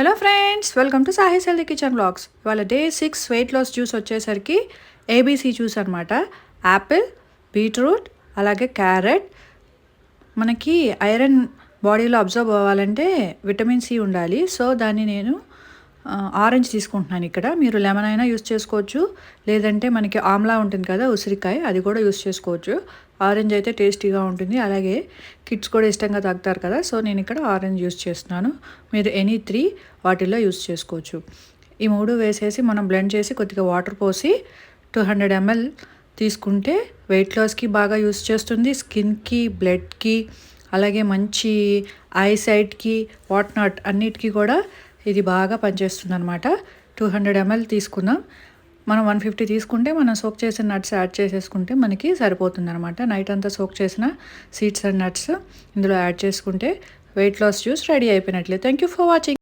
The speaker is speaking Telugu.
హలో ఫ్రెండ్స్, వెల్కమ్ టు సాహీస్ హెల్తీ కిచెన్ బ్లాగ్స్. ఇవాళ డే 6 వెయిట్ లాస్ జ్యూస్ వచ్చేసరికి ఏబీసీ జ్యూస్ అనమాట. యాపిల్, బీట్రూట్, అలాగే క్యారెట్. మనకి ఐరన్ బాడీలో అబ్జర్వ్ అవ్వాలంటే విటమిన్ సి ఉండాలి. సో దాన్ని నేను ఆరెంజ్ తీసుకుంటున్నాను ఇక్కడ. మీరు లెమన్ అయినా యూస్ చేసుకోవచ్చు, లేదంటే మనకి ఆమ్లా ఉంటుంది కదా, ఉసిరికాయ, అది కూడా యూస్ చేసుకోవచ్చు. ఆరెంజ్ అయితే టేస్టీగా ఉంటుంది, అలాగే కిడ్స్ కూడా ఇష్టంగా తాగుతారు కదా. సో నేను ఇక్కడ ఆరెంజ్ యూస్ చేస్తున్నాను. మీరు ఎనీ 3 వాటిల్లో యూస్ చేసుకోవచ్చు. ఈ 3 వేసేసి మనం బ్లెండ్ చేసి కొద్దిగా వాటర్ పోసి 200 ml తీసుకుంటే వెయిట్ లాస్కి బాగా యూస్ చేస్తుంది. స్కిన్కి, బ్లడ్కి, అలాగే మంచి ఐసైట్కి, వాట్ నాట్ అన్నిటికీ కూడా ఇది బాగా పనిచేస్తుంది అనమాట. 200 ml తీసుకుందాం. మనం 150 తీసుకుంటే మనం సోక్ చేసిన నట్స్ యాడ్ చేసేసుకుంటే మనకి సరిపోతుంది అనమాట. నైట్ అంతా సోక్ చేసిన సీడ్స్ అండ్ నట్స్ ఇందులో యాడ్ చేసుకుంటే వెయిట్ లాస్ జ్యూస్ రెడీ అయిపోయినట్లే. Thank you for watching.